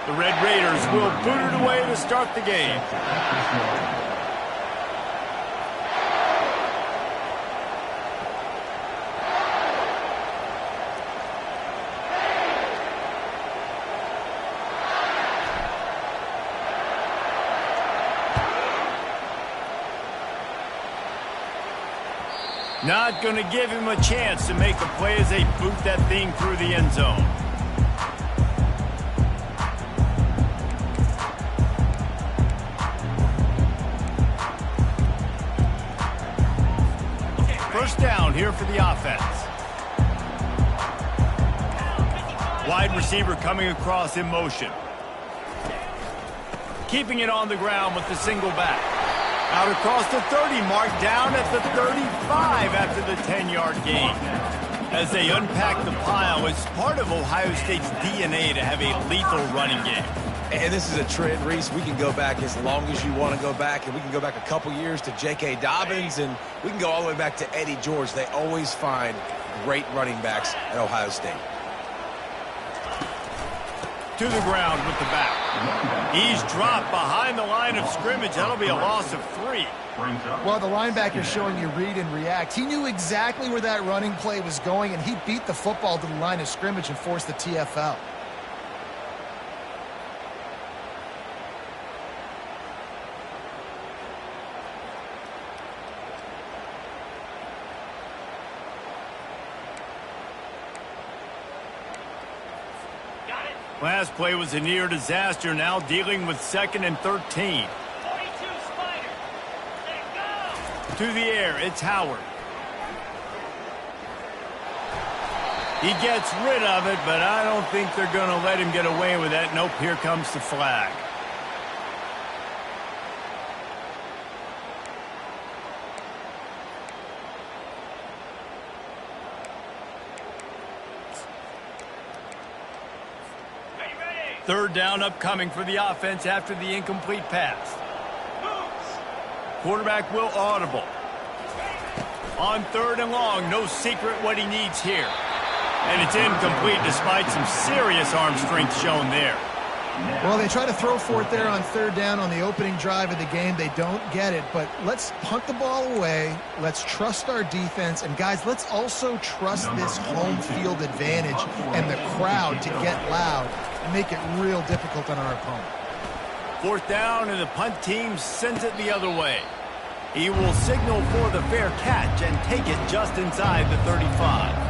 The Red Raiders will boot it away to start the game. Not going to give him a chance to make a play as they boot that thing through the end zone. First down here for the offense. Wide receiver coming across in motion. Keeping it on the ground with the single back. Out across the 30 mark, down at the 35 after the 10-yard gain. As they unpack the pile, it's part of Ohio State's DNA to have a lethal running game. And this is a trend, Reese. We can go back as long as you want to go back, and we can go back a couple years to J.K. Dobbins, and we can go all the way back to Eddie George. They always find great running backs at Ohio State. To the ground with the back. He's dropped behind the line of scrimmage. That'll be a loss of 3. Well, the linebacker's showing you read and react. He knew exactly where that running play was going, and he beat the football to the line of scrimmage and forced the TFL. Last play was a near disaster, now dealing with 2nd and 13. 42 Spider. Let it go. To the air, it's Howard. He gets rid of it, but I don't think they're going to let him get away with that. Nope, here comes the flag. Third down upcoming for the offense after the incomplete pass. Quarterback will audible. On 3rd and long, no secret what he needs here. And it's incomplete despite some serious arm strength shown there. Well, they try to throw for it there on 3rd down on the opening drive of the game. They don't get it, but let's punt the ball away. Let's trust our defense. And, guys, let's also trust this home field advantage and the crowd to get loud and make it real difficult on our opponent. 4th down, and the punt team sends it the other way. He will signal for the fair catch and take it just inside the 35.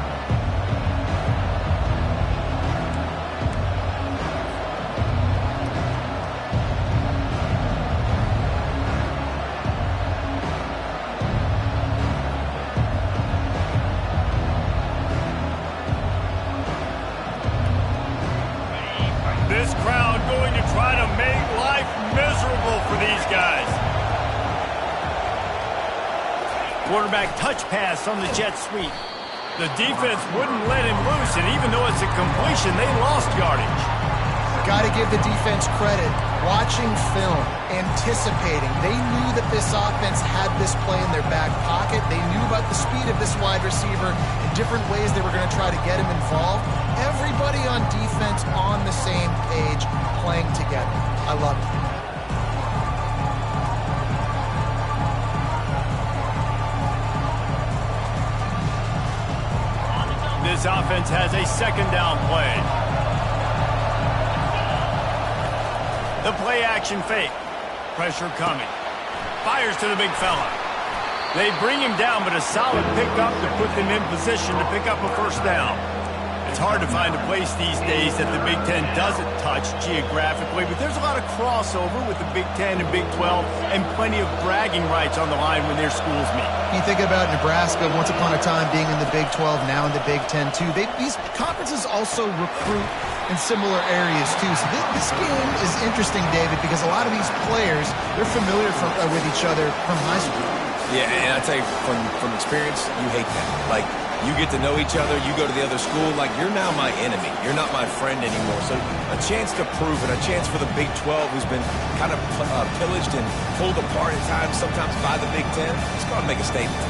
This crowd going to try to make life miserable for these guys. Quarterback touch pass on the jet sweep. The defense wouldn't let him loose, and even though it's a completion, they lost yardage. Got to give the defense credit. Watching film, anticipating. They knew that this offense had this play in their back pocket. They knew about the speed of this wide receiver and different ways they were going to try to get him involved. Everybody on defense on the same page, playing together. I love it. This offense has a 2nd down play. The play action fake. Pressure coming. Fires to the big fella. They bring him down, but a solid pickup to put them in position to pick up a 1st down. It's hard to find a place these days that the Big Ten doesn't touch geographically, but there's a lot of crossover with the Big Ten and Big 12 and plenty of bragging rights on the line when their schools meet. You think about Nebraska once upon a time being in the Big 12, now in the Big 10 too. These conferences also recruit in similar areas too. So this game is interesting, David, because a lot of these players, they're familiar with each other from high school. Yeah, and I tell you, from experience, you hate that. Like, you get to know each other, you go to the other school, like, you're now my enemy. You're not my friend anymore. So a chance to prove it, a chance for the Big 12, who's been kind of pillaged and pulled apart at times, sometimes by the Big 10. It's going to make a statement.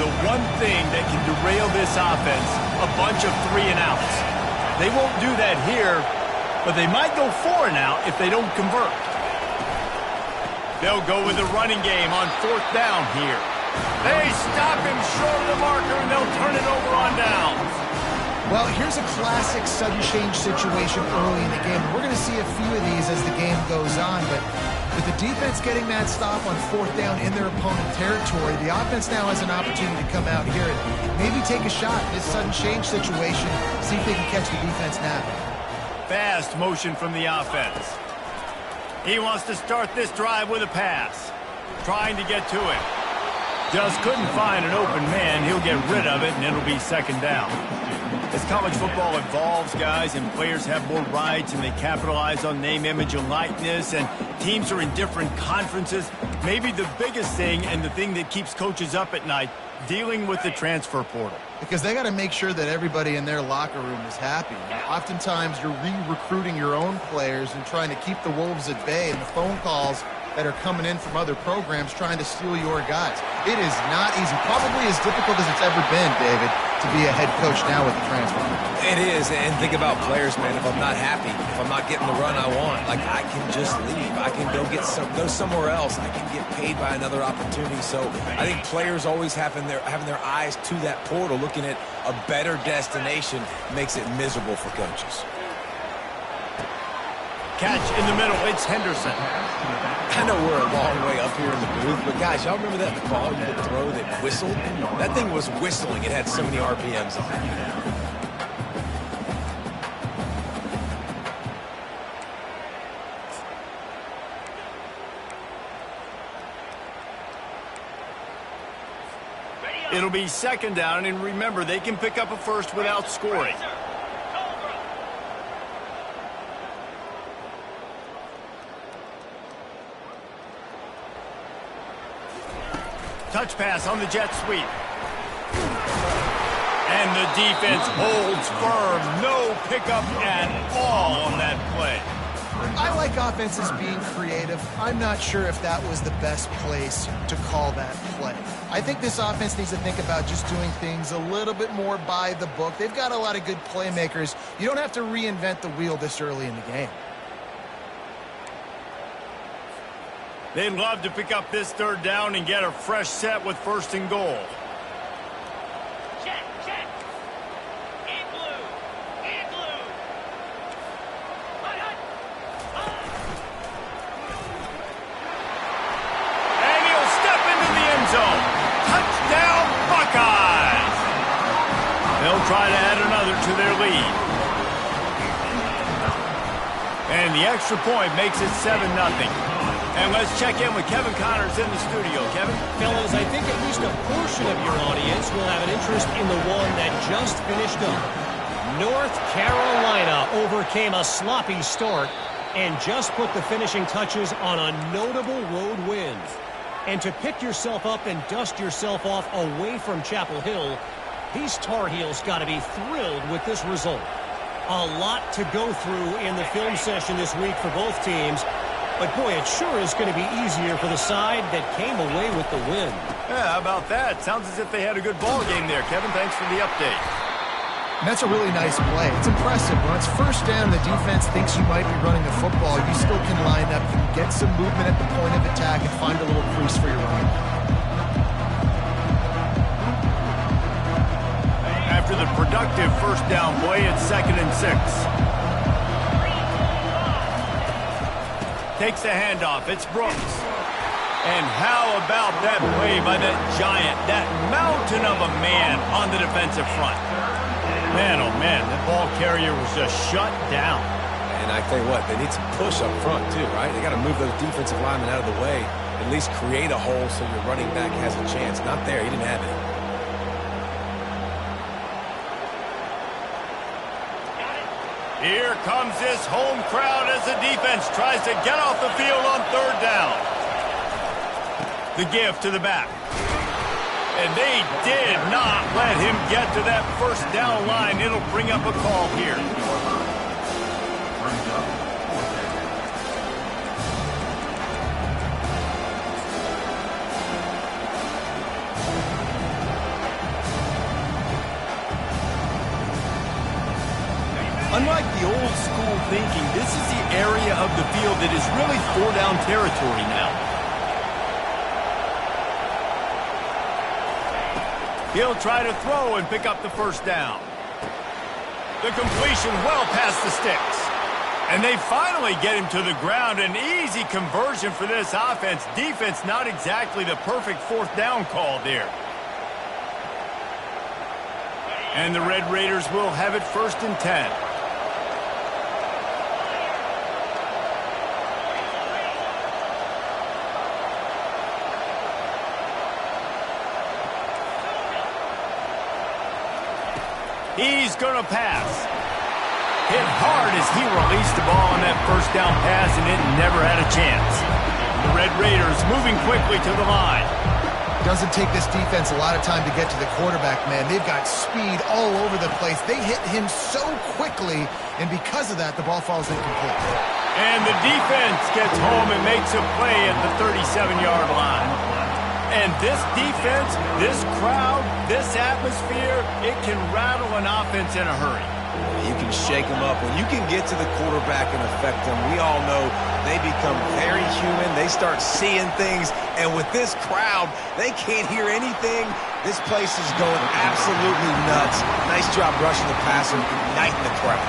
The one thing that can derail this offense, a bunch of 3-and-outs. They won't do that here, but they might go for it now if they don't convert. They'll go with the running game on 4th down here. They stop him short of the marker, and they'll turn it over on downs. Well, here's a classic sudden change situation early in the game. We're going to see a few of these as the game goes on, but with the defense getting that stop on 4th down in their opponent territory, the offense now has an opportunity to come out here and maybe take a shot in this sudden change situation, see if they can catch the defense napping. Fast motion from the offense. He wants to start this drive with a pass, trying to get to it. Just couldn't find an open man. He'll get rid of it, and it'll be 2nd down. As college football evolves, guys, and players have more rights and they capitalize on name, image, and likeness, and teams are in different conferences, maybe the biggest thing and the thing that keeps coaches up at night, dealing with the transfer portal. Because they got to make sure that everybody in their locker room is happy. Oftentimes, you're re-recruiting your own players and trying to keep the Wolves at bay, and the phone calls that are coming in from other programs trying to steal your guys. It is not easy. Probably as difficult as it's ever been, David, to be a head coach now with the transfer. It is, and think about players, man. If I'm not happy, if I'm not getting the run I want, like, I can just leave. I can go somewhere else. I can get paid by another opportunity. So I think players always having their eyes to that portal, looking at a better destination, makes it miserable for coaches. Catch in the middle. It's Henderson. I know we're a long way up here in the booth, but guys, y'all remember that ball you could throw that whistled? That thing was whistling. It had so many RPMs on it. It'll be 2nd down, and remember, they can pick up a first without scoring. Touch pass on the jet sweep. And the defense holds firm. No pickup at all on that play. I like offenses being creative. I'm not sure if that was the best place to call that play. I think this offense needs to think about just doing things a little bit more by the book. They've got a lot of good playmakers. You don't have to reinvent the wheel this early in the game. They'd love to pick up this 3rd down and get a fresh set with 1st and goal. Check, check. In blue. In blue. Hut, hut. And he'll step into the end zone. Touchdown, Buckeyes! They'll try to add another to their lead. And the extra point makes it 7-0. And let's check in with Kevin Connors in the studio. Kevin? Fellas, I think at least a portion of your audience will have an interest in the one that just finished up. North Carolina overcame a sloppy start and just put the finishing touches on a notable road win. And to pick yourself up and dust yourself off away from Chapel Hill, these Tar Heels got to be thrilled with this result. A lot to go through in the film session this week for both teams. But, boy, it sure is going to be easier for the side that came away with the win. Yeah, how about that? Sounds as if they had a good ball game there. Kevin, thanks for the update. And that's a really nice play. It's impressive. When it's 1st down, the defense thinks you might be running the football. You still can line up. You can get some movement at the point of attack and find a little crease for your running. After the productive 1st down play, it's 2nd and 6. Takes the handoff. It's Brooks. And how about that play by that giant, that mountain of a man on the defensive front? Man, oh man, that ball carrier was just shut down. And I tell you what, they need some push up front too, right? They got to move those defensive linemen out of the way, at least create a hole so your running back has a chance. Not there. He didn't have it. Here comes this home crowd as the defense tries to get off the field on 3rd down. The give to the back. And they did not let him get to that 1st down line. It'll bring up a call here. Unlike the old school thinking, this is the area of the field that is really four-down territory now. He'll try to throw and pick up the first down. The completion well past the sticks. And they finally get him to the ground. An easy conversion for this offense. Defense not exactly the perfect fourth down call there. And the Red Raiders will have it 1st and 10. He's going to pass. Hit hard as he released the ball on that first down pass, and it never had a chance. The Red Raiders moving quickly to the line. Doesn't take this defense a lot of time to get to the quarterback, man. They've got speed all over the place. They hit him so quickly, and because of that, the ball falls incomplete. And the defense gets home and makes a play at the 37-yard line. And this defense, this crowd, this atmosphere, it can rattle an offense in a hurry. You can shake them up. When you can get to the quarterback and affect them, we all know they become very human. They start seeing things. And with this crowd, they can't hear anything. This place is going absolutely nuts. Nice job rushing the passer, igniting the crowd.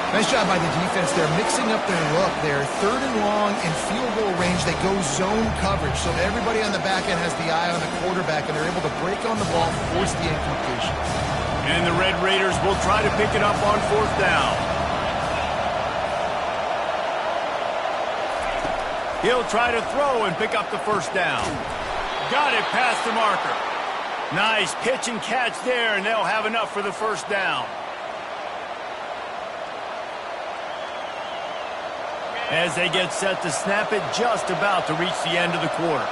Nice job by the defense. They're mixing up their look. They're 3rd and long in field goal range. They go zone coverage. So everybody on the back end has the eye on the quarterback, and they're able to break on the ball, force the incompletion. And the Red Raiders will try to pick it up on 4th down. He'll try to throw and pick up the first down. Got it past the marker. Nice pitch and catch there, and they'll have enough for the first down. As they get set to snap it, just about to reach the end of the quarter.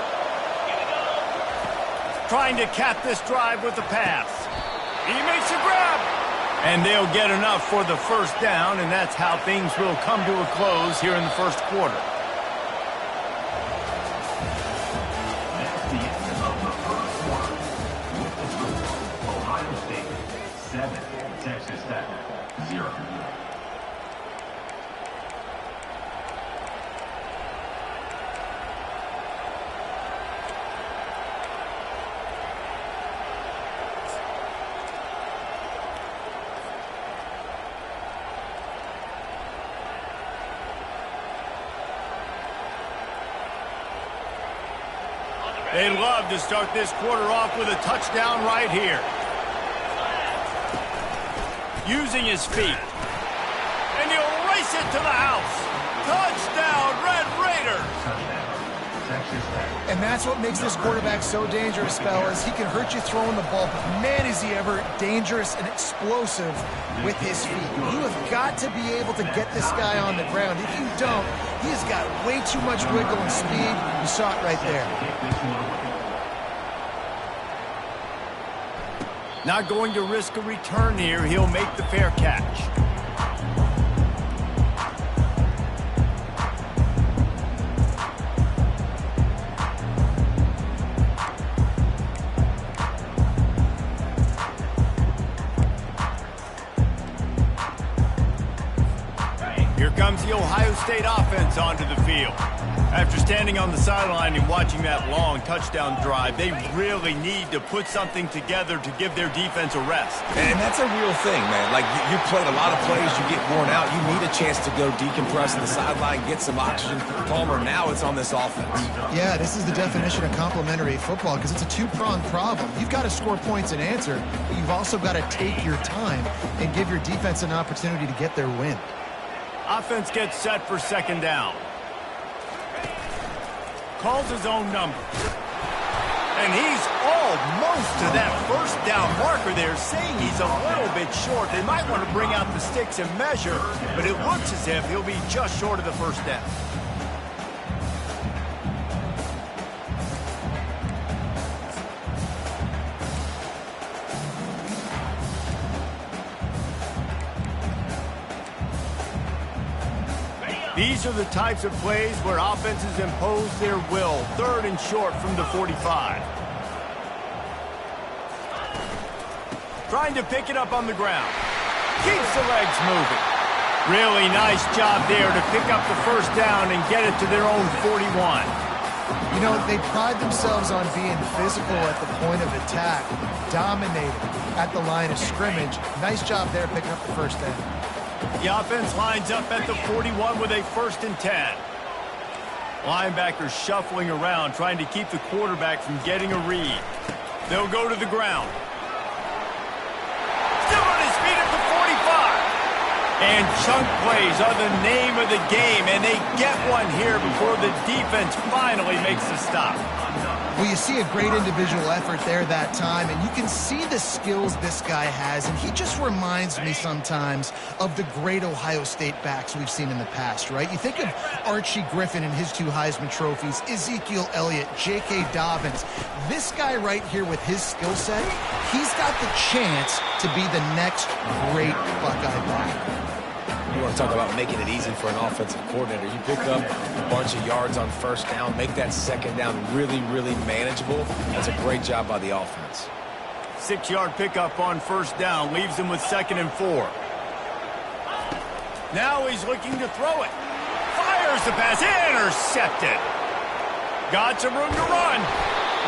Trying to cap this drive with a pass. He makes a grab. And they'll get enough for the first down, and that's how things will come to a close here in the first quarter. That's the end of the first quarter. With the score, Ohio State 7, Texas Tech 0. They love to start this quarter off with a touchdown right here. Using his feet. And he'll race it to the house. Touchdown, Red Raiders! And that's what makes this quarterback so dangerous, fellas. He can hurt you throwing the ball, but man, is he ever dangerous and explosive with his feet. You have got to be able to get this guy on the ground. If you don't, he's got way too much wiggle and speed. You saw it right there. Not going to risk a return here. He'll make the fair catch. Here comes the Ohio State offense onto the field. After standing on the sideline and watching that long touchdown drive, they really need to put something together to give their defense a rest. And that's a real thing, man. Like, you played a lot of plays, you get worn out, you need a chance to go decompress on the sideline, get some oxygen. Palmer, now it's on this offense. Yeah, this is the definition of complementary football because it's a two-pronged problem. You've got to score points and answer, but you've also got to take your time and give your defense an opportunity to get their win. Offense gets set for second down. Calls his own number. And he's almost to that first down marker there, saying he's a little bit short. They might want to bring out the sticks and measure, but it looks as if he'll be just short of the first down. These are the types of plays where offenses impose their will. Third and short from the 45. Trying to pick it up on the ground. Keeps the legs moving. Really nice job there to pick up the first down and get it to their own 41. You know, they pride themselves on being physical at the point of attack, dominating at the line of scrimmage. Nice job there picking up the first down. The offense lines up at the 41 with a 1st and 10. Linebackers shuffling around, trying to keep the quarterback from getting a read. They'll go to the ground. Still on his feet at the 45. And chunk plays are the name of the game, and they get one here before the defense finally makes the stop. Well, you see a great individual effort there that time, and you can see the skills this guy has, and he just reminds me sometimes of the great Ohio State backs we've seen in the past, right? You think of Archie Griffin and his 2 Heisman trophies, Ezekiel Elliott, J.K. Dobbins. This guy right here with his skill set, he's got the chance to be the next great Buckeye back. You want to talk about making it easy for an offensive coordinator. You pick up a bunch of yards on first down, make that second down really, really manageable. That's a great job by the offense. 6-yard pickup on first down leaves him with 2nd and 4. Now he's looking to throw it. Fires the pass. Intercepted. Got some room to run.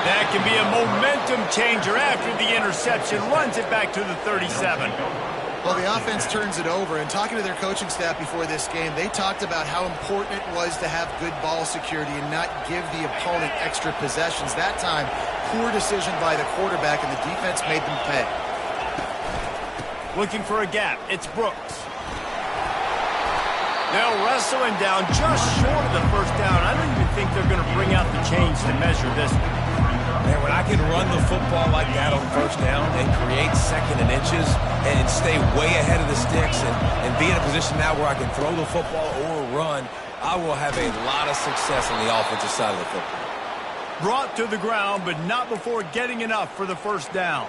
That can be a momentum changer after the interception. Runs it back to the 37. Well, the offense turns it over, and talking to their coaching staff before this game, they talked about how important it was to have good ball security and not give the opponent extra possessions. That time, poor decision by the quarterback, and the defense made them pay. Looking for a gap. It's Brooks. They'll wrestle him down just short of the first down. I don't even think they're going to bring out the chains to measure this one. Man, when I can run the football like that on first down and create 2nd and inches and stay way ahead of the sticks and be in a position now where I can throw the football or run, I will have a lot of success on the offensive side of the football. Brought to the ground, but not before getting enough for the first down.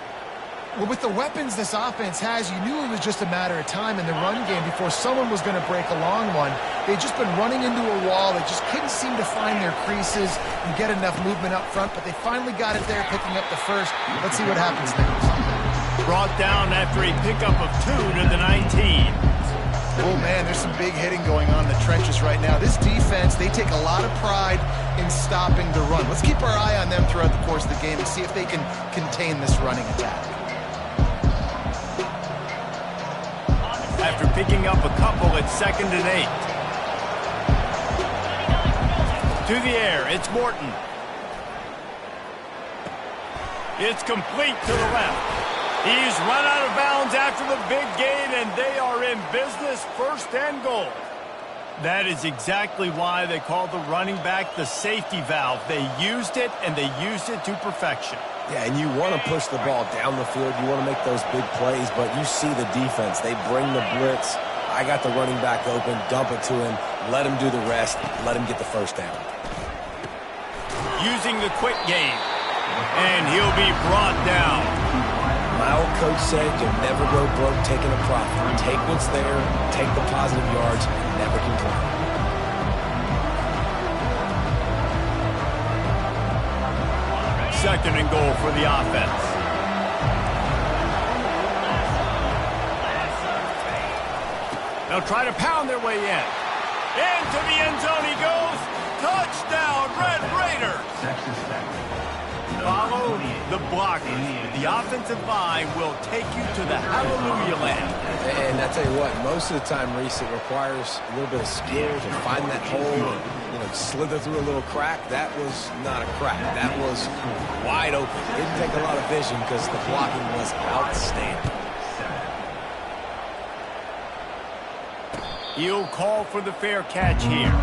Well, with the weapons this offense has, you knew it was just a matter of time in the run game before someone was going to break a long one. They'd just been running into a wall. They just couldn't seem to find their creases and get enough movement up front, but they finally got it there, picking up the first. Let's see what happens next. Brought down after a pickup of 2 to the 19. Oh, man, there's some big hitting going on in the trenches right now. This defense, they take a lot of pride in stopping the run. Let's keep our eye on them throughout the course of the game and see if they can contain this running attack. After picking up a couple, it's 2nd and 8. To the air, it's Morton. It's complete to the left. He's run out of bounds after the big gain, and they are in business, 1st and goal. That is exactly why they call the running back the safety valve. They used it, and they used it to perfection. Yeah, and you want to push the ball down the field. You want to make those big plays, but you see the defense. They bring the blitz. I got the running back open, dump it to him, let him do the rest, let him get the first down. Using the quick game, and he'll be brought down. My old coach said you'll never go broke taking a profit. Take what's there, take the positive yards, and never complain. 2nd and goal for the offense. They'll try to pound their way in. Into the end zone he goes. Touchdown, Red Raiders. Follow the blockers. The offensive line will take you to the hallelujah land. And I tell you what, most of the time, Reese, it requires a little bit of skill to find that hole and, slither through a little crack. That was not a crack. That was wide open. Didn't take a lot of vision because the blocking was outstanding. He'll call for the fair catch here.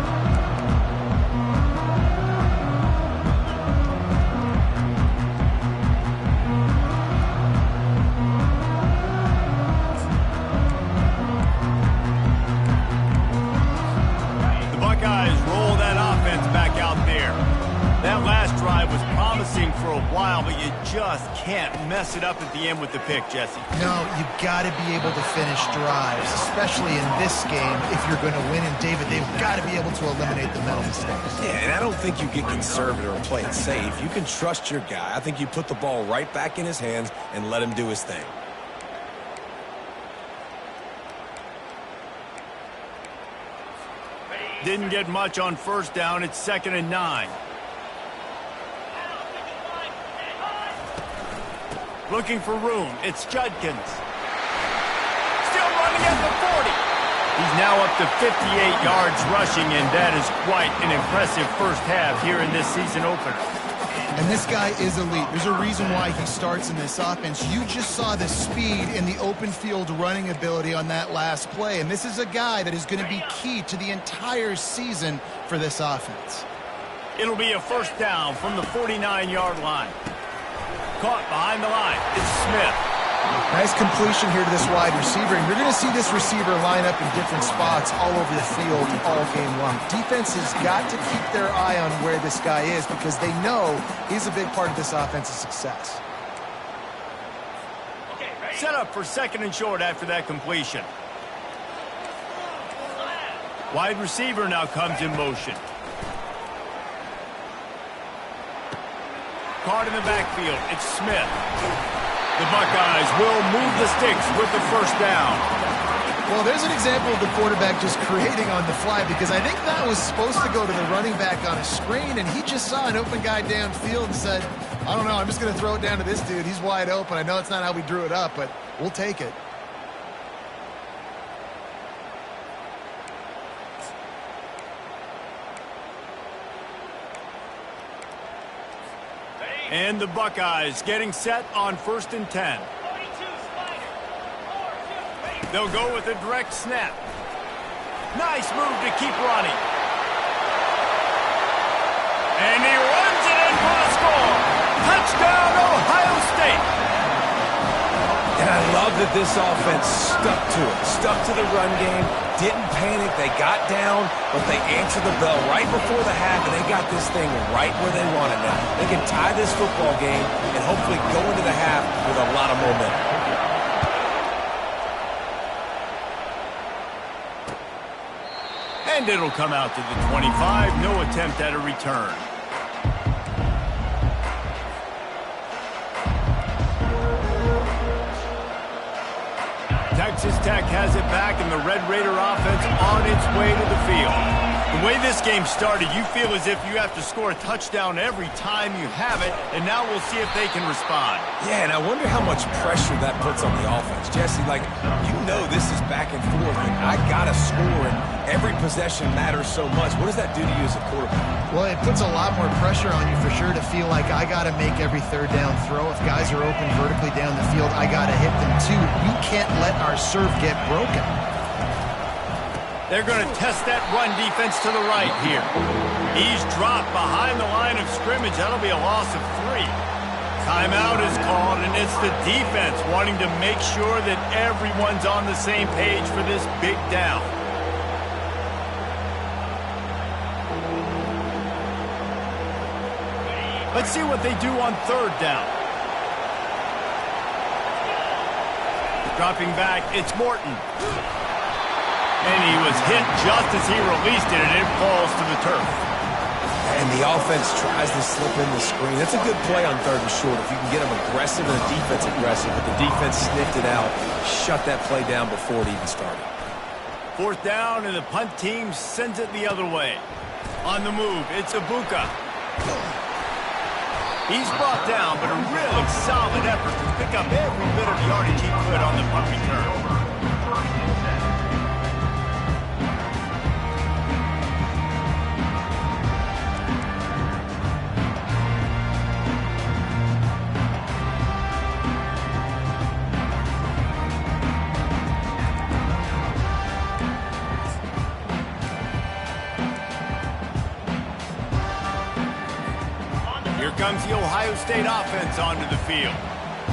For a while, but you just can't mess it up at the end with the pick, Jesse. No, you got to be able to finish drives, especially in this game. If you're going to win, and David, they've got to be able to eliminate the mental mistakes. Yeah, and I don't think you get conservative or play it safe. You can trust your guy. I think you put the ball right back in his hands and let him do his thing. Didn't get much on first down. It's 2nd and 9. Looking for room. It's Judkins. Still running at the 40. He's now up to 58 yards rushing, and that is quite an impressive first half here in this season opener. And this guy is elite. There's a reason why he starts in this offense. You just saw the speed and the open field running ability on that last play. And this is a guy that is going to be key to the entire season for this offense. It'll be a first down from the 49-yard line. Caught behind the line. It's Smith. Nice completion here to this wide receiver, and you're going to see this receiver line up in different spots all over the field all game long. Defense has got to keep their eye on where this guy is because they know he's a big part of this offense's success. Set up for 2nd and short after that completion. Wide receiver now comes in motion. Caught in the backfield. It's Smith. The Buckeyes will move the sticks with the first down. Well, there's an example of the quarterback just creating on the fly because I think that was supposed to go to the running back on a screen, and he just saw an open guy downfield and said, I don't know, I'm just going to throw it down to this dude. He's wide open. I know it's not how we drew it up, but we'll take it. And the Buckeyes getting set on 1st and 10. They'll go with a direct snap. Nice move to keep running. And he runs it in for the score. Touchdown, Ohio State. And I love that this offense stuck to it, stuck to the run game, didn't panic. They got down, but they answered the bell right before the half, and they got this thing right where they want it now. They can tie this football game and hopefully go into the half with a lot of momentum. And it'll come out to the 25. No attempt at a return. Texas Tech has it back, and the Red Raider offense on its way to the field. The way this game started, you feel as if you have to score a touchdown every time you have it, and now we'll see if they can respond. Yeah, and I wonder how much pressure that puts on the offense. Jesse, like, you know this is back and forth, and I got to score, and every possession matters so much. What does that do to you as a quarterback? Well, it puts a lot more pressure on you for sure to feel like I got to make every third down throw. If guys are open vertically down the field, I got to hit them too. We can't let our serve get broken. They're going to test that run defense to the right here. He's dropped behind the line of scrimmage. That'll be a loss of 3. Timeout is called, and it's the defense wanting to make sure that everyone's on the same page for this big down. Let's see what they do on 3rd down. Dropping back, it's Morton. And he was hit just as he released it, and it falls to the turf. And the offense tries to slip in the screen. That's a good play on 3rd and short. If you can get them aggressive and the defense aggressive, but the defense sniffed it out, shut that play down before it even started. 4th down, and the punt team sends it the other way. On the move, it's Ibuka. He's brought down, but a really solid effort to pick up every bit of yardage he could on the punt return. Comes the Ohio State offense onto the field.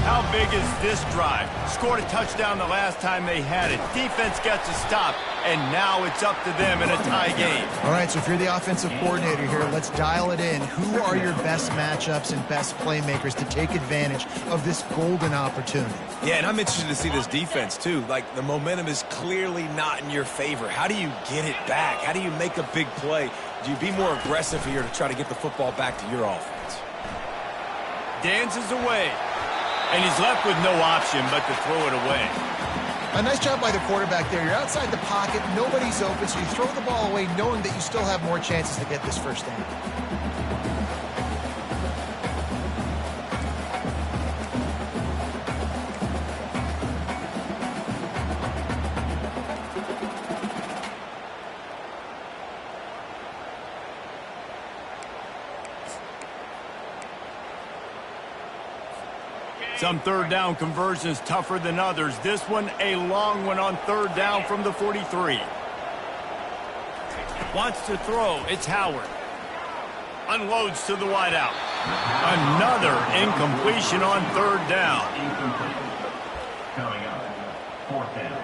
How big is this drive? Scored a touchdown the last time they had it. Defense gets a stop, and now it's up to them in a tie game. All right, so if you're the offensive coordinator here, let's dial it in. Who are your best matchups and best playmakers to take advantage of this golden opportunity? Yeah, and I'm interested to see this defense, too. Like, the momentum is clearly not in your favor. How do you get it back? How do you make a big play? Do you be more aggressive here to try to get the football back to your offense? Dances away, and he's left with no option but to throw it away. A nice job by the quarterback there. You're outside the pocket, nobody's open, so you throw the ball away knowing that you still have more chances to get this first down. Some third down conversions tougher than others. This one a long one on third down from the 43. Wants to throw. It's Howard. Unloads to the wideout. Another incompletion on third down. Incomplete. Coming up, fourth down.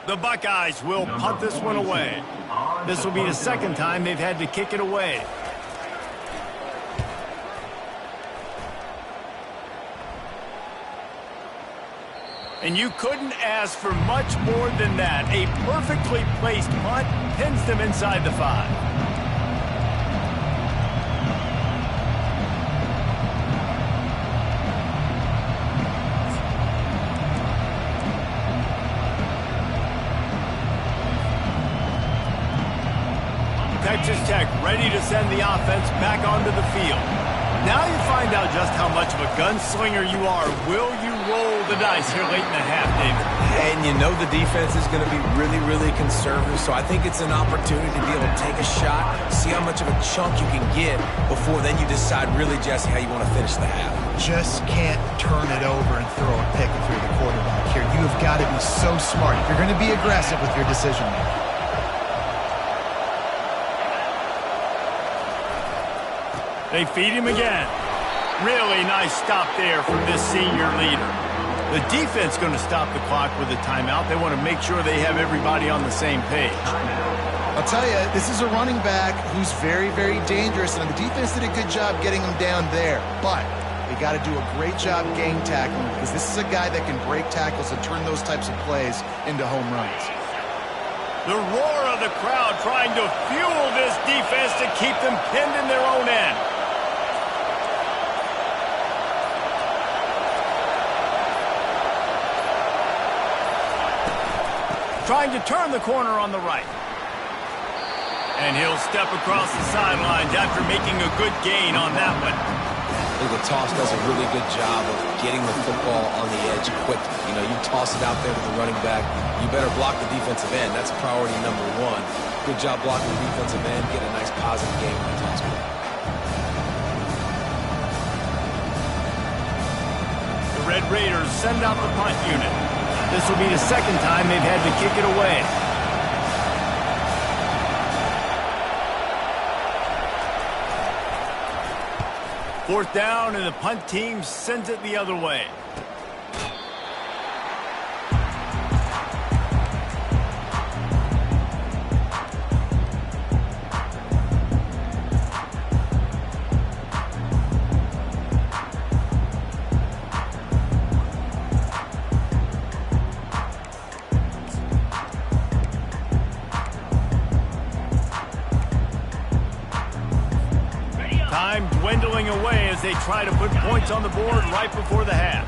The Buckeyes will punt this one away. This will be the second time they've had to kick it away. And you couldn't ask for much more than that. A perfectly placed punt pins them inside the 5. Texas Tech ready to send the offense back onto the field. Now you find out just how much of a gunslinger you are. Will you roll the dice here late in the half, David? And you know the defense is going to be really, really conservative, so I think it's an opportunity to be able to take a shot, see how much of a chunk you can get before then you decide really, Jesse, how you want to finish the half. Just can't turn it over and throw a pick if you're the quarterback here. You have got to be so smart. You're going to be aggressive with your decision making. They feed him again. Really nice stop there from this senior leader. The defense going to stop the clock with a timeout. They want to make sure they have everybody on the same page. I'll tell you, this is a running back who's very, very dangerous, and the defense did a good job getting him down there. But they got to do a great job gang tackling because this is a guy that can break tackles and turn those types of plays into home runs. The roar of the crowd trying to fuel this defense to keep them pinned in their own end. Trying to turn the corner on the right. And he'll step across the sidelines after making a good gain on that one. I think the toss does a really good job of getting the football on the edge quickly. You know, you toss it out there to the running back, you better block the defensive end. That's priority number one. Good job blocking the defensive end, get a nice positive game on the toss ball. The Red Raiders send out the punt unit. This will be the second time they've had to kick it away. Fourth down, and the punt team sends it the other way. Time dwindling away as they try to put points on the board right before the half.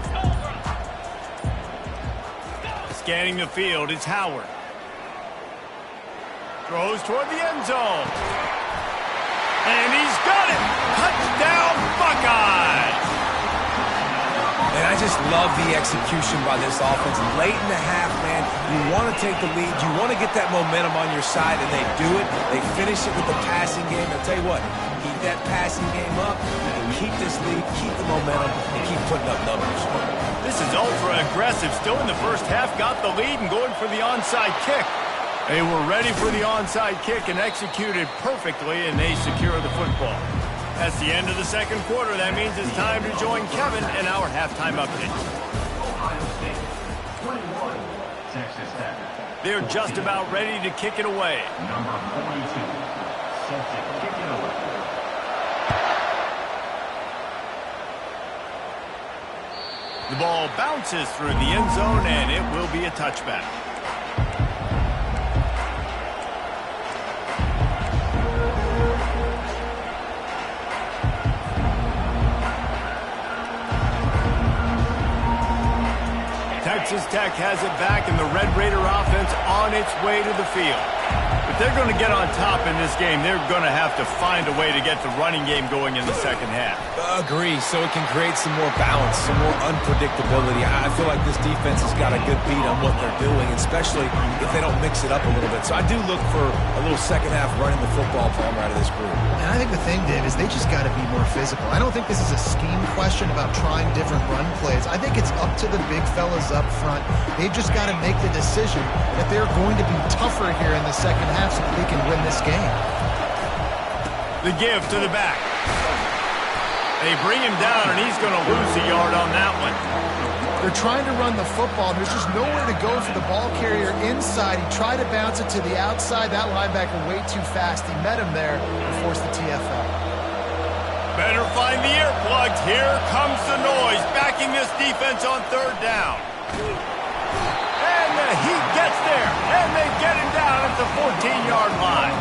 Scanning the field, it's Howard. Throws toward the end zone. And he's got it! Touchdown, Buckeyes! And I just love the execution by this offense. Late in the half, man, you want to take the lead. You want to get that momentum on your side, and they do it. They finish it with the passing game. I'll tell you what, keep that passing game up, keep this lead, keep the momentum, and keep putting up numbers. This is ultra-aggressive. Still in the first half, got the lead and going for the onside kick. They were ready for the onside kick and executed perfectly, and they secure the football. That's the end of the second quarter. That means it's time to join Kevin in our halftime update. Ohio State, 21, Texas Tech. They're just about ready to kick it away. Number 42, set to kick it away. The ball bounces through the end zone, and it will be a touchback. Texas Tech has it back, and the Red Raider offense on its way to the field. If they're going to get on top in this game, they're going to have to find a way to get the running game going in the second half. Agree, so it can create some more balance, some more unpredictability. I feel like this defense has got a good beat on what they're doing, especially if they don't mix it up a little bit. So I do look for a little second half running the football Palmer out of this group. And I think the thing, Dave, is they just got to be more physical. I don't think this is a scheme question about trying different run plays. I think it's up to the big fellas up front. They've just got to make the decision that they're going to be tougher here in the second half so that they can win this game. The give to the back. They bring him down, and he's going to lose a yard on that one. They're trying to run the football. There's just nowhere to go for the ball carrier inside. He tried to bounce it to the outside. That linebacker way too fast. He met him there and forced the TFL. Better find the earplugs. Here comes the noise, backing this defense on third down. And the heat gets there, and they get him down at the 14-yard line.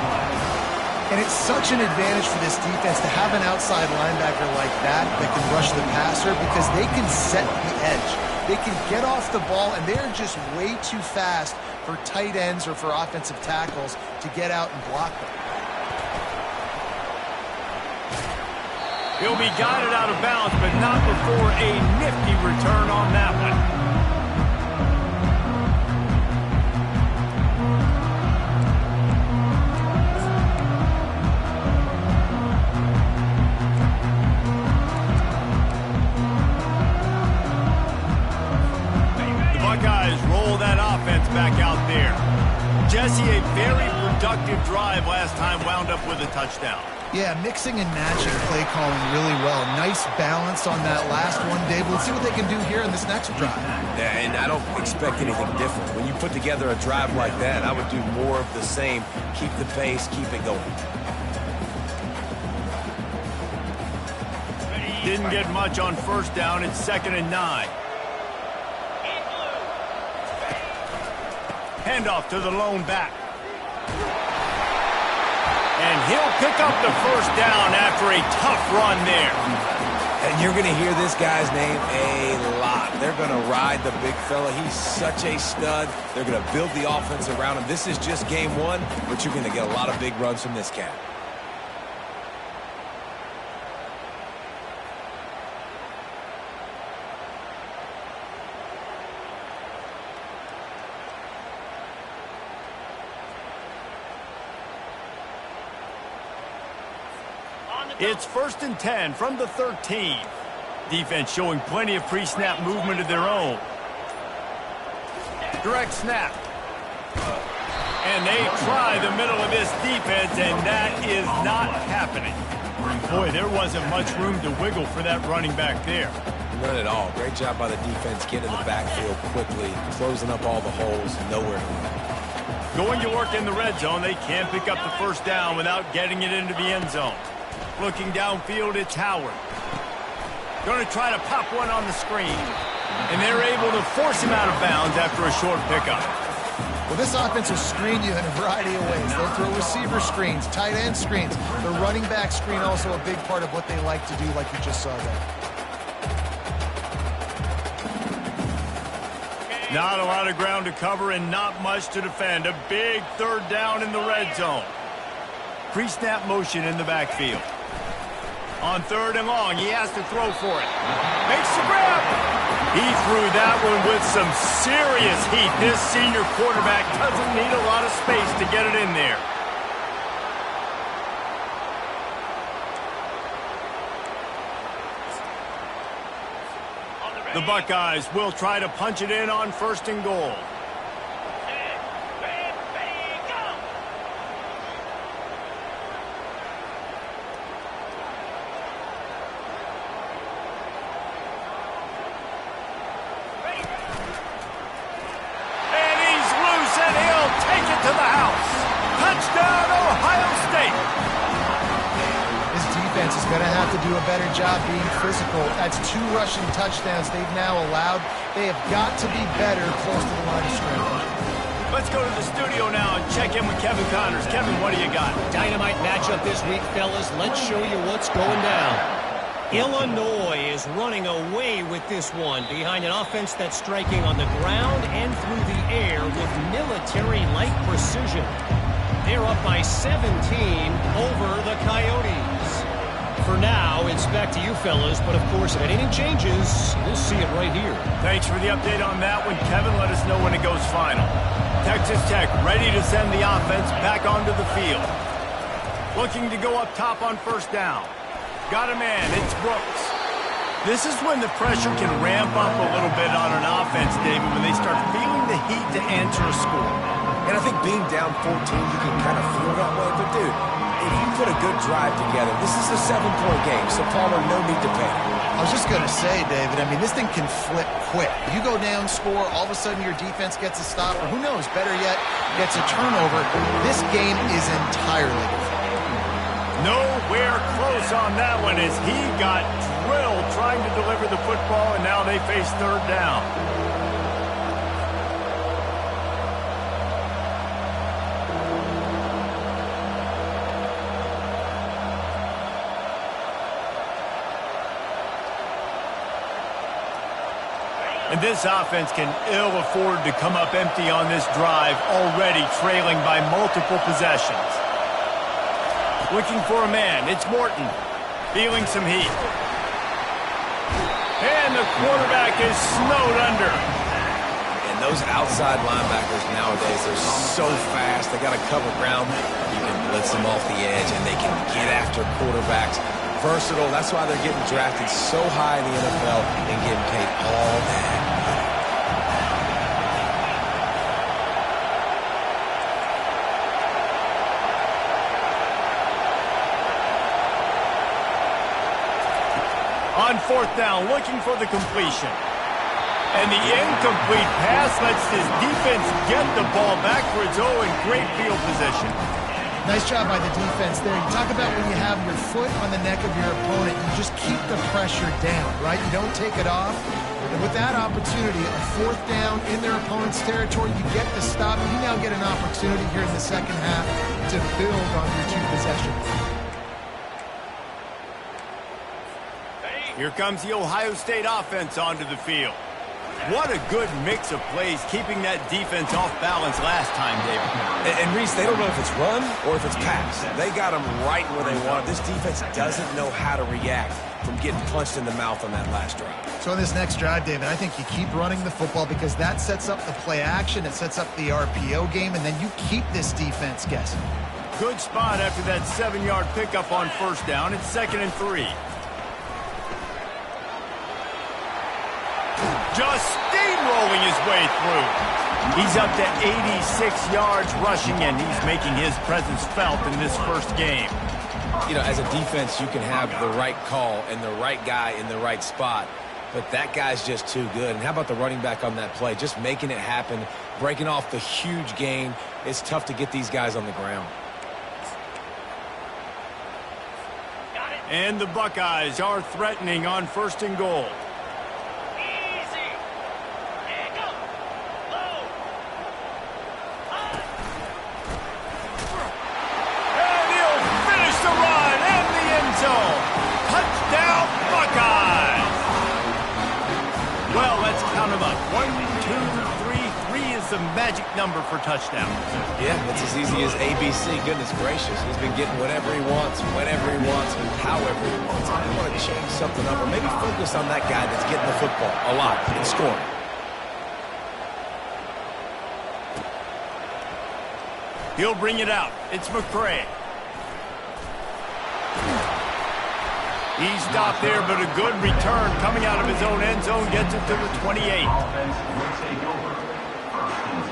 And it's such an advantage for this defense to have an outside linebacker like that can rush the passer because they can set the edge. They can get off the ball, and they're just way too fast for tight ends or for offensive tackles to get out and block them. He'll be guided out of bounds, but not before a nifty return on that one. Back out there. Jesse, a very productive drive last time, wound up with a touchdown. Yeah, mixing and matching play calling really well. Nice balance on that last one, Dave. Let's see what they can do here in this next drive. Yeah, and I don't expect anything different. When you put together a drive like that, I would do more of the same. Keep the pace, keep it going. Didn't get much on first down. It's 2nd and 9. Handoff to the lone back. And he'll pick up the first down after a tough run there. And you're going to hear this guy's name a lot. They're going to ride the big fella. He's such a stud. They're going to build the offense around him. This is just game one, but you're going to get a lot of big runs from this cat. It's 1st and 10 from the 13. Defense showing plenty of pre-snap movement of their own. Direct snap. And they try the middle of this defense, and that is not happening. Boy, there wasn't much room to wiggle for that running back there. None at all. Great job by the defense getting in the backfield quickly, closing up all the holes, nowhere to run. Going to work in the red zone, they can't pick up the first down without getting it into the end zone. Looking downfield, it's Howard. Going to try to pop one on the screen. And they're able to force him out of bounds after a short pickup. Well, this offense will screen you in a variety of ways. They'll throw receiver screens, tight end screens. The running back screen also a big part of what they like to do, like you just saw there. Not a lot of ground to cover and not much to defend. A big third down in the red zone. Pre-snap motion in the backfield. On 3rd and long, he has to throw for it. Makes the grab. He threw that one with some serious heat. This senior quarterback doesn't need a lot of space to get it in there. The Buckeyes will try to punch it in on 1st and goal. Do a better job being physical. That's 2 rushing touchdowns they've now allowed. They have got to be better close to the line of scrimmage. Let's go to the studio now and check in with Kevin Connors. Kevin, what do you got? Dynamite matchup this week, fellas. Let's show you what's going down. Illinois is running away with this one behind an offense that's striking on the ground and through the air with military-like precision. They're up by 17 over the Coyotes. For now, it's back to you fellas, but of course, if anything changes, we'll see it right here. Thanks for the update on that one, Kevin. Let us know when it goes final. Texas Tech ready to send the offense back onto the field. Looking to go up top on first down. Got a man, it's Brooks. This is when the pressure can ramp up a little bit on an offense, David, when they start feeling the heat to answer a score. And I think being down 14, you can kind of feel that way. But, dude, if you put a good drive together, this is a 7-point game, so Palmer, no need to panic. I was just going to say, David, I mean, this thing can flip quick. You go down, score, all of a sudden your defense gets a stop, or who knows, better yet, gets a turnover. This game is entirely different. Nowhere close on that one as he got drilled trying to deliver the football, and now they face third down. And this offense can ill afford to come up empty on this drive, already trailing by multiple possessions. Looking for a man, it's Morton, feeling some heat. And the quarterback is snowed under. And those outside linebackers nowadays, they're so fast. They got to cover ground. You can blitz them off the edge, and they can get after quarterbacks. Versatile, that's why they're getting drafted so high in the NFL and getting paid all that money. On fourth down, looking for the completion. And the incomplete pass lets this defense get the ball back for its own great field position. Nice job by the defense there. You talk about when you have your foot on the neck of your opponent, you just keep the pressure down, right? You don't take it off. And with that opportunity, a fourth down in their opponent's territory, you get the stop. You now get an opportunity here in the second half to build on your two possessions. Here comes the Ohio State offense onto the field. What a good mix of plays, keeping that defense off balance last time, David. And Reese, they don't know if it's run or if it's pass. They got them right where they want it. This defense doesn't know how to react from getting punched in the mouth on that last drive. So in this next drive, David, I think you keep running the football because that sets up the play action, it sets up the RPO game, and then you keep this defense guessing. Good spot after that 7-yard pickup on first down. It's 2nd and 3. Just steamrolling his way through. He's up to 86 yards rushing, and he's making his presence felt in this first game. You know, as a defense, you can have the right call and the right guy in the right spot, but that guy's just too good. And how about the running back on that play? Just making it happen, breaking off the huge gain. It's tough to get these guys on the ground. And the Buckeyes are threatening on 1st and goal. Touchdown, Buckeyes! Well, let's count them up. 1, 2, 3. 3 is the magic number for touchdowns. Yeah, it's as easy as ABC. Goodness gracious. He's been getting whatever he wants, whenever he wants, however he wants. I want to change something up or maybe focus on that guy that's getting the football a lot and scoring. He'll bring it out. It's McCray. He stopped there, but a good return coming out of his own end zone gets it to the 28. Offense will take over. 1st and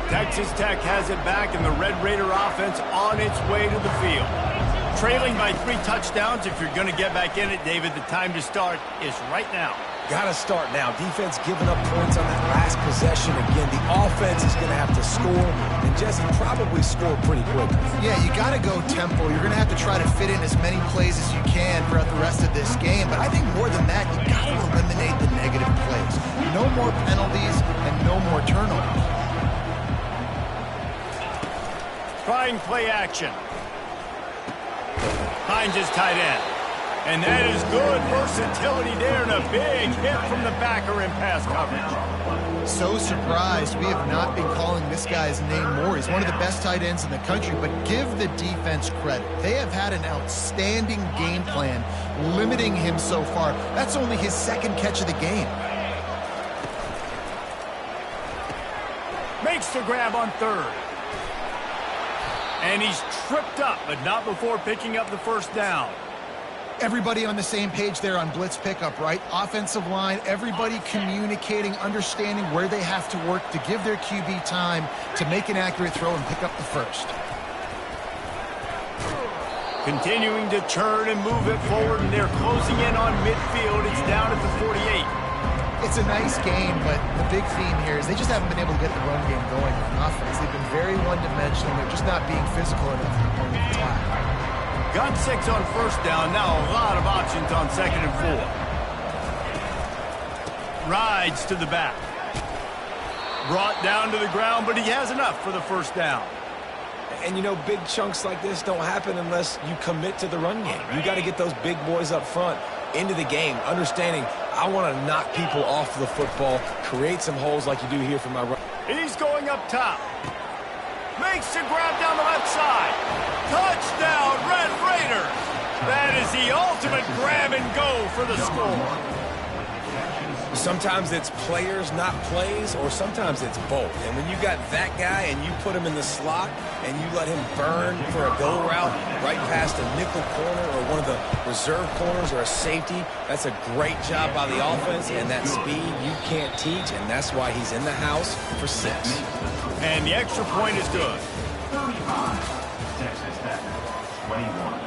10. Texas Tech has it back, and the Red Raider offense on its way to the field. Trailing by 3 touchdowns, if you're going to get back in it, David, the time to start is right now. Got to start now. Defense giving up points on that last possession. Again, the offense is going to have to score, and Jesse probably score pretty quick. Yeah, you got to go tempo. You're going to have to try to fit in as many plays as you can throughout the rest of this game. But I think more than that, you got to eliminate the negative plays. No more penalties and no more turnovers. Trying play action. Finds his tight end. And that is good versatility there, and a big hit from the backer in pass coverage. So surprised we have not been calling this guy's name more. He's one of the best tight ends in the country, but give the defense credit. They have had an outstanding game plan limiting him so far. That's only his second catch of the game. Makes the grab on third. And he's tripped up, but not before picking up the first down. Everybody on the same page there on blitz pickup, right? Offensive line, everybody communicating, understanding where they have to work to give their QB time to make an accurate throw and pick up the first. Continuing to turn and move it forward, and they're closing in on midfield. It's down at the 48. It's a nice game, but the big theme here is they just haven't been able to get the run game going on offense. They've been very one-dimensional. They're just not being physical enough at the point of attack. Got 6 on first down. Now a lot of options on 2nd and 4. Rides to the back. Brought down to the ground, but he has enough for the first down. And, you know, big chunks like this don't happen unless you commit to the run game. You got to get those big boys up front into the game, understanding I want to knock people off the football, create some holes like you do here for my run. He's going up top. Makes the grab down the left side. Touchdown, Red Raiders. That is the ultimate grab and go for the score. Sometimes it's players, not plays, or sometimes it's both. And when you got that guy and you put him in the slot and you let him burn for a go route right past a nickel corner or one of the reserve corners or a safety, that's a great job by the offense, and that speed you can't teach, and that's why he's in the house for 6. And the extra point is good. 35. Texas Tech, 21.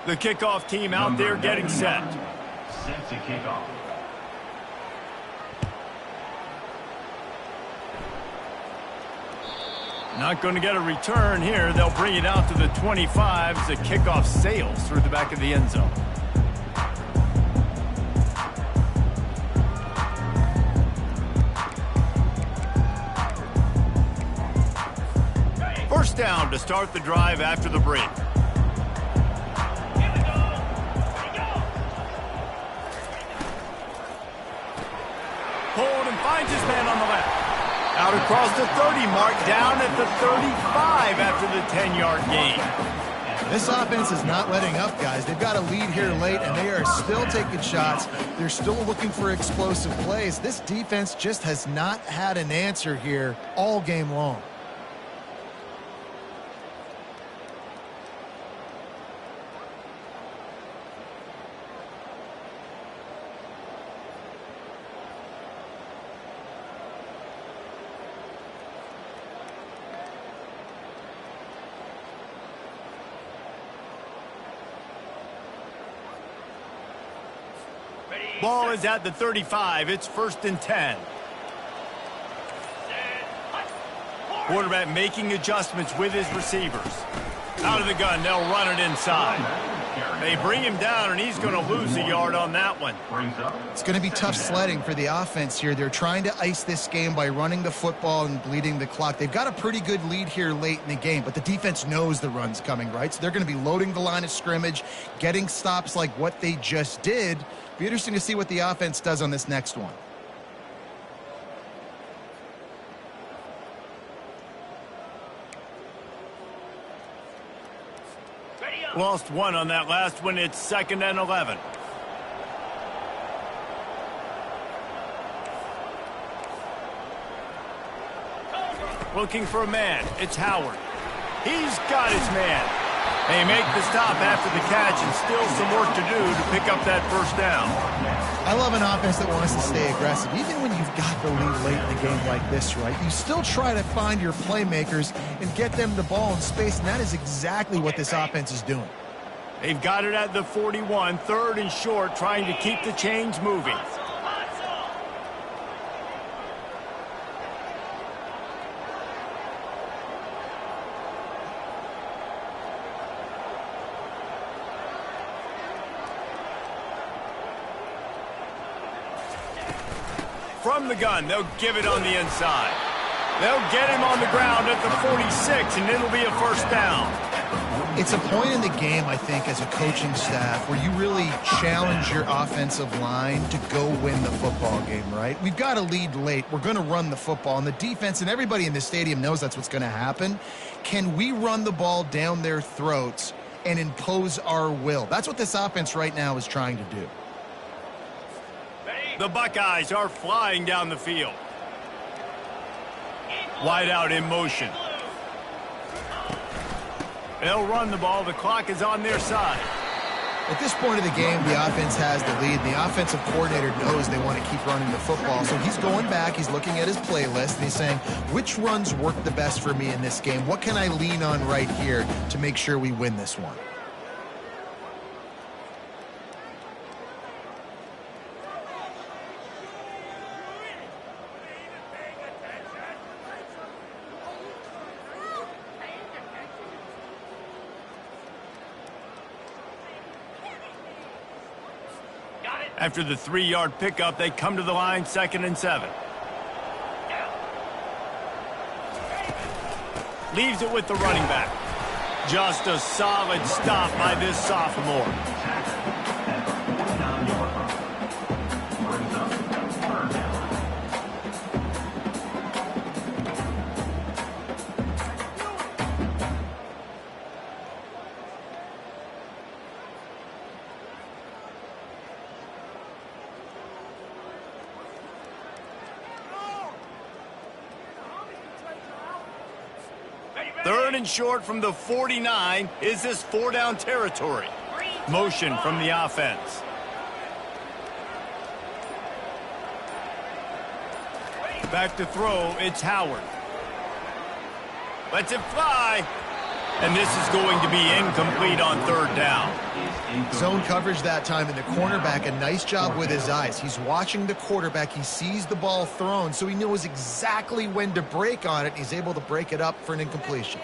The kickoff team out there getting set. Set to kick off. Not going to get a return here. They'll bring it out to the 25 as the kickoff sails through the back of the end zone. First down to start the drive after the break. Hold and finds his man on the left. Out across the 30 mark, down at the 35 after the 10-yard gain. This offense is not letting up, guys. They've got a lead here late, and they are still taking shots. They're still looking for explosive plays. This defense just has not had an answer here all game long. Ball is at the 35. It's 1st and 10. Quarterback making adjustments with his receivers. Out of the gun, they'll run it inside. They bring him down, and he's going to lose a yard on that one. It's going to be tough sledding for the offense here. They're trying to ice this game by running the football and bleeding the clock. They've got a pretty good lead here late in the game, but the defense knows the run's coming, right? So they're going to be loading the line of scrimmage, getting stops like what they just did. Be interesting to see what the offense does on this next one. Lost one on that last one. It's 2nd and 11. Looking for a man. It's Howard. He's got his man. They make the stop after the catch, and still some work to do to pick up that first down. I love an offense that wants to stay aggressive. Even when you've got the lead late in the game like this, right? You still try to find your playmakers and get them the ball in space, and that is exactly what this offense is doing. They've got it at the 41, 3rd and short, trying to keep the chains moving. from the gun. They'll give it on the inside. They'll get him on the ground at the 46, and it'll be a first down. It's a point in the game, I think, as a coaching staff where you really challenge your offensive line to go win the football game, right? We've got a lead late. We're going to run the football, and the defense and everybody in the stadium knows that's what's going to happen. Can we run the ball down their throats and impose our will? That's what this offense right now is trying to do. The Buckeyes are flying down the field. Wide out in motion. They'll run the ball. The clock is on their side. At this point of the game, the offense has the lead. The offensive coordinator knows they want to keep running the football. So he's going back. He's looking at his playlist, and he's saying, which runs work the best for me in this game? What can I lean on right here to make sure we win this one? After the 3-yard pickup, they come to the line, 2nd and 7. Leaves it with the running back. Just a solid stop by this sophomore. Third and short from the 49. Is this 4-down territory? Motion from the offense. Back to throw, it's Howard. Lets it fly. And this is going to be incomplete on 3rd down. Zone coverage that time, and the cornerback, a nice job with his eyes. He's watching the quarterback. He sees the ball thrown, so he knows exactly when to break on it. He's able to break it up for an incompletion.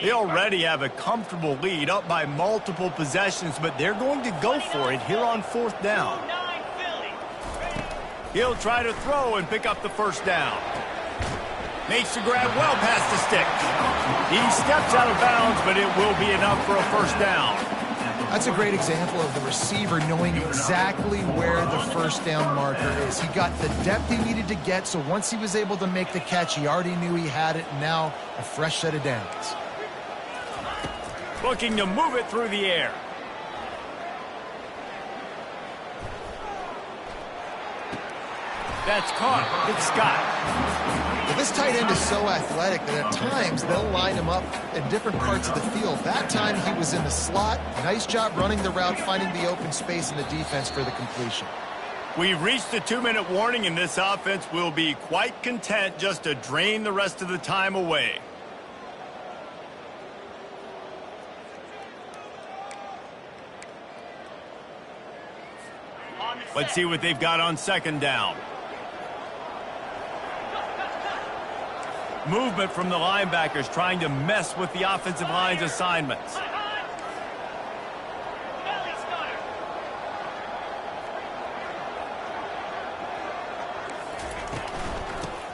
They already have a comfortable lead, up by multiple possessions, but they're going to go for it here on 4th down. He'll try to throw and pick up the 1st down. Makes the grab well past the sticks. He steps out of bounds, but it will be enough for a 1st down. That's a great example of the receiver knowing exactly where the 1st down marker is. He got the depth he needed to get, so once he was able to make the catch, he already knew he had it, and now a fresh set of downs. Looking to move it through the air. That's caught. It's Scott. But this tight end is so athletic that at times they'll line him up in different parts of the field. That time he was in the slot. Nice job running the route, finding the open space in the defense for the completion. We've reached the 2-minute warning, and this offense will be quite content just to drain the rest of the time away. Let's see what they've got on 2nd down. Movement from the linebackers trying to mess with the offensive line's assignments.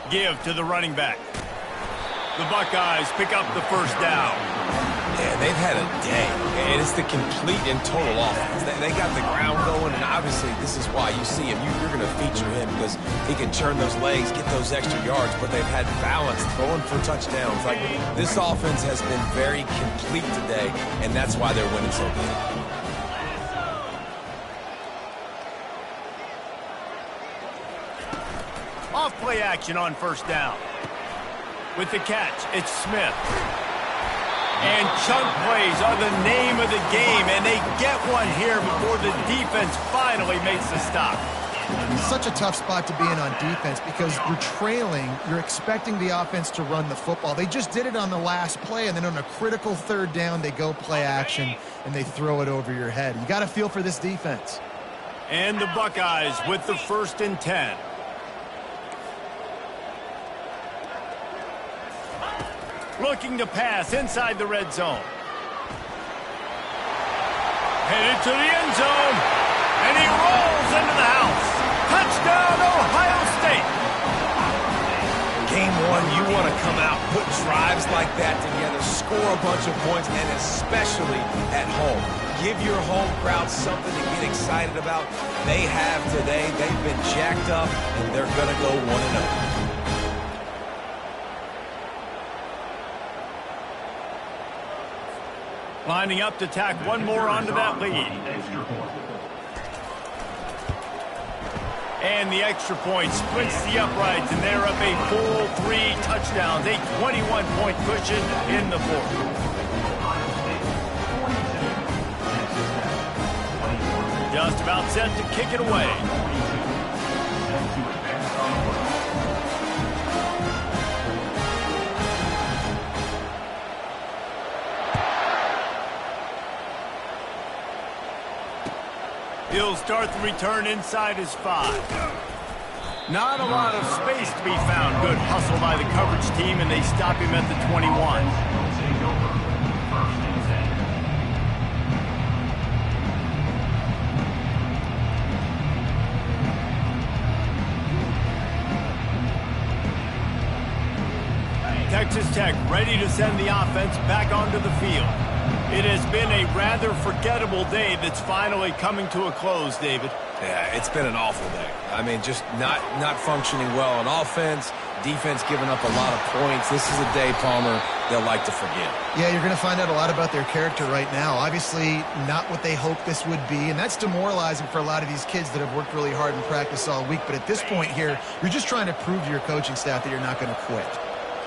Give to the running back. The Buckeyes pick up the 1st down. Yeah, they've had a day, and it's the complete and total offense. They got the ground going, and obviously this is why you see him. You're going to feature him because he can churn those legs, get those extra yards, but they've had balance throwing for touchdowns. Like, this offense has been very complete today, and that's why they're winning so good. Off play action on 1st down. With the catch, it's Smith. And chunk plays are the name of the game, and they get one here before the defense finally makes the stop. Such a tough spot to be in on defense because you're trailing, you're expecting the offense to run the football. They just did it on the last play, and then on a critical third down, they go play action, and they throw it over your head. You got to feel for this defense. And the Buckeyes with the 1st and 10. Looking to pass inside the red zone. Headed to the end zone. And he rolls into the house. Touchdown, Ohio State. Game 1, you want to come out, put drives like that together, score a bunch of points, and especially at home. Give your home crowd something to get excited about. They have today. They've been jacked up, and they're going to go 1-0. Lining up to tack one more onto that lead. And the extra point splits the uprights, and they're up a full 3 touchdowns, a 21-point cushion in the 4th. Just about set to kick it away. He'll start the return inside his 5. Not a lot of space to be found. Good hustle by the coverage team, and they stop him at the 21. Texas Tech ready to send the offense back onto the field. It has been a rather forgettable day that's finally coming to a close, David. Yeah, it's been an awful day. I mean, just not functioning well on offense, defense giving up a lot of points. This is a day, Palmer, they'll like to forget. Yeah, you're going to find out a lot about their character right now. Obviously, not what they hoped this would be, and that's demoralizing for a lot of these kids that have worked really hard in practice all week. But at this point here, you're just trying to prove to your coaching staff that you're not going to quit.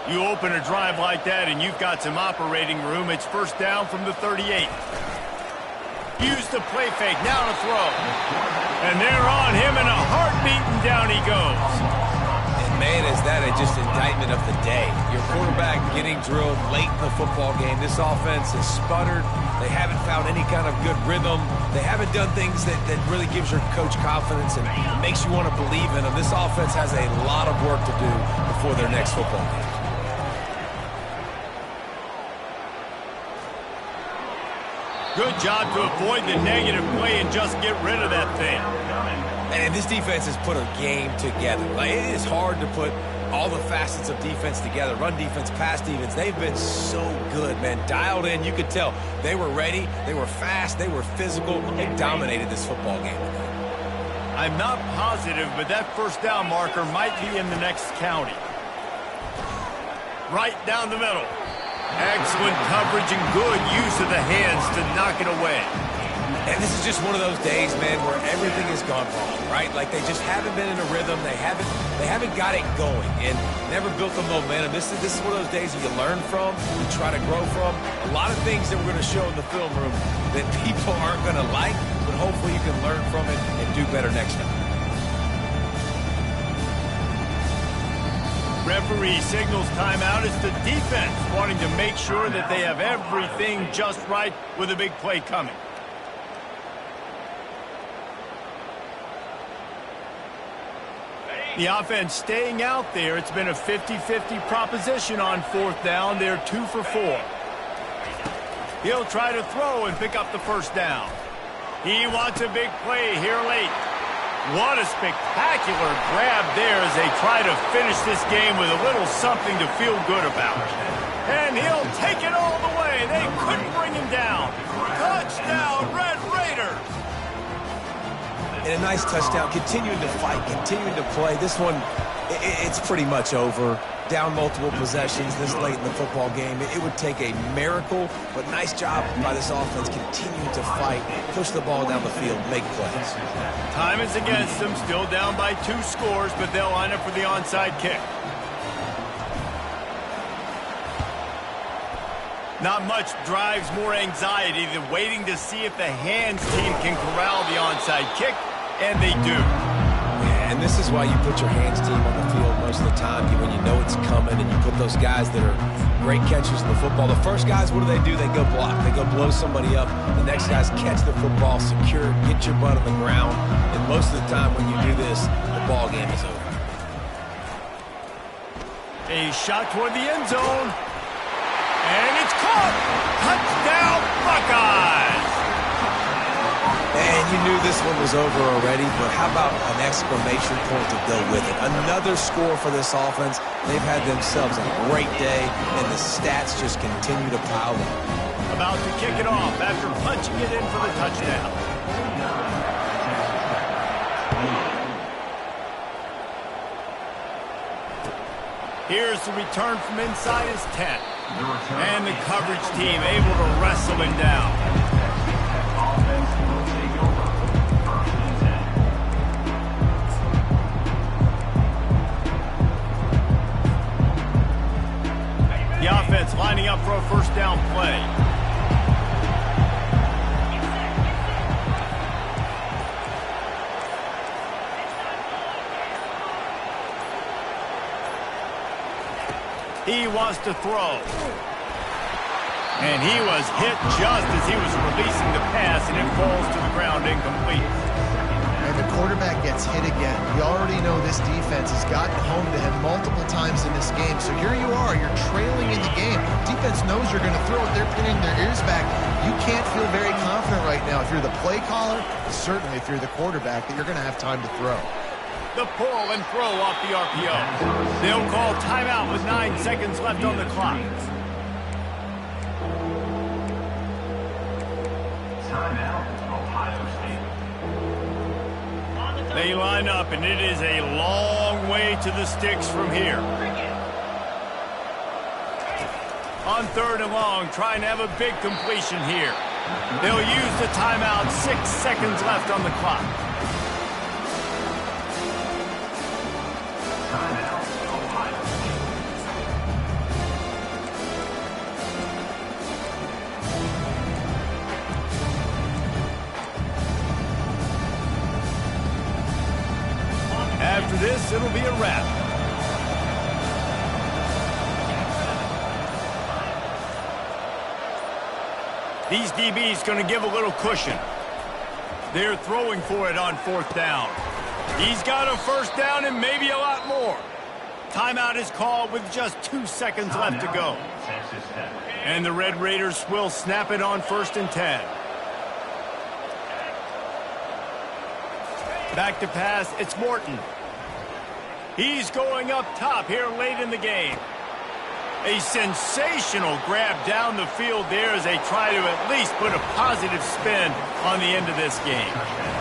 You open a drive like that and you've got some operating room. It's 1st down from the 38. Use the play fake, now to throw. And they're on him in a heartbeat, and down he goes. And man, is that just indictment of the day. Your quarterback getting drilled late in the football game. This offense has sputtered. They haven't found any kind of good rhythm. They haven't done things that really gives your coach confidence and makes you want to believe in them. This offense has a lot of work to do before their next football game. Good job to avoid the negative play and just get rid of that thing. And this defense has put a game together. Like, it is hard to put all the facets of defense together. Run defense, pass defense. They've been so good, man. Dialed in. You could tell they were ready. They were fast. They were physical. They dominated this football game today. I'm not positive, but that 1st down marker might be in the next county. Right down the middle. Excellent coverage and good use of the hands to knock it away. And this is just one of those days, man, where everything has gone wrong, right? Like, they just haven't been in a rhythm. They haven't got it going and never built the momentum. This is one of those days that you learn from, you try to grow from. A lot of things that we're going to show in the film room that people aren't going to like, but hopefully you can learn from it and do better next time. Referee signals timeout. It's the defense wanting to make sure that they have everything just right with a big play coming. The offense staying out there. It's been a 50-50 proposition on 4th down. They're 2 for 4. He'll try to throw and pick up the 1st down. He wants a big play here late. What a spectacular grab there as they try to finish this game with a little something to feel good about. And he'll take it all the way. They couldn't bring him down. Touchdown, Red Raiders. And a nice touchdown, continuing to fight, continuing to play. This one, it's pretty much over. Down multiple possessions this late in the football game. It would take a miracle, but nice job by this offense continuing to fight, push the ball down the field, make plays. Time is against them, still down by 2 scores, but they'll line up for the onside kick. Not much drives more anxiety than waiting to see if the hands team can corral the onside kick, and they do. And this is why you put your hands team on the field most of the time when you know it's coming, and you put those guys that are great catchers in the football. The first guys, what do? They go block. They go blow somebody up. The next guys catch the football, secure, get your butt on the ground. And most of the time when you do this, the ball game is over. A shot toward the end zone. And it's caught. Touchdown, Buckeyes. And you knew this one was over already, but how about an exclamation point to go with it? Another score for this offense. They've had themselves a great day, and the stats just continue to pile up. About to kick it off after punching it in for the touchdown. Here's the return from inside his 10. And the coverage team able to wrestle him down. The offense lining up for a first down play. He wants to throw. And he was hit just as he was releasing the pass, and it falls to the ground incomplete. And the quarterback gets hit again. You already know this defense has gotten home to him multiple times in this game. So here you are, you're trailing in the game. Defense knows you're going to throw it. They're pinning their ears back. You can't feel very confident right now if you're the play caller, certainly if you're the quarterback, that you're going to have time to throw. The pull and throw off the RPO. They'll call timeout with 9 seconds left on the clock. Timeout, Ohio State. They line up, and it is a long way to the sticks from here. On 3rd and long, trying to have a big completion here. They'll use the timeout, 6 seconds left on the clock. Timeout, Ohio State. After this, it'll be a wrap. These DBs going to give a little cushion. They're throwing for it on 4th down. He's got a first down and maybe a lot more. Timeout is called with just 2 seconds left to go. And the Red Raiders will snap it on 1st and 10. Back to pass, it's Morton. He's going up top here late in the game. A sensational grab down the field there as they try to at least put a positive spin on the end of this game.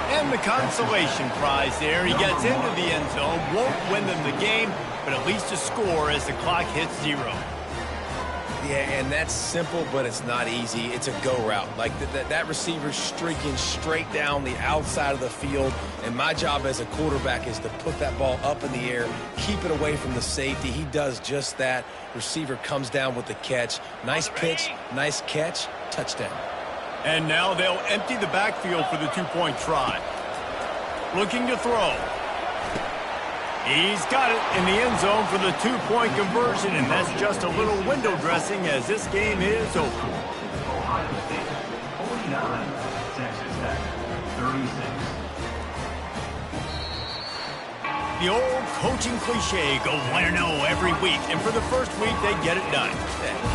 And the consolation prize there, he gets into the end zone, won't win them the game, but at least a score as the clock hits 0. Yeah, and that's simple, but it's not easy. It's a go route. Like that receiver's streaking straight down the outside of the field, and my job as a quarterback is to put that ball up in the air, keep it away from the safety. He does just that. Receiver comes down with the catch. Nice pitch, nice catch, touchdown. And now they'll empty the backfield for the 2-point try. Looking to throw. He's got it in the end zone for the 2-point conversion, and that's just a little window dressing as this game is over. Ohio State 49, Texas Tech 36. The old coaching cliche, go 1-0 every week. And for the first week, they get it done.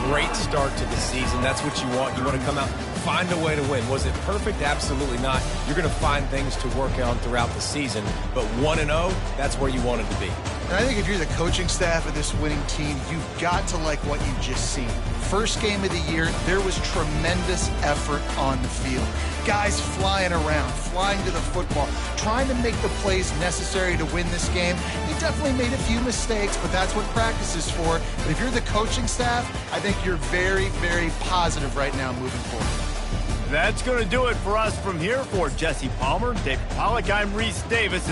Great start to the season. That's what you want. You want to come out, find a way to win. Was it perfect? Absolutely not. You're going to find things to work on throughout the season. But 1-0, that's where you wanted to be. And I think if you're the coaching staff of this winning team, you've got to like what you've just seen. First game of the year, there was tremendous effort on the field. Guys flying around, flying to the football, trying to make the plays necessary to win this game. They definitely made a few mistakes, but that's what practice is for. But if you're the coaching staff, I think you're very, very positive right now moving forward. That's going to do it for us from here. For Jesse Palmer, David Pollack, I'm Reese Davis. And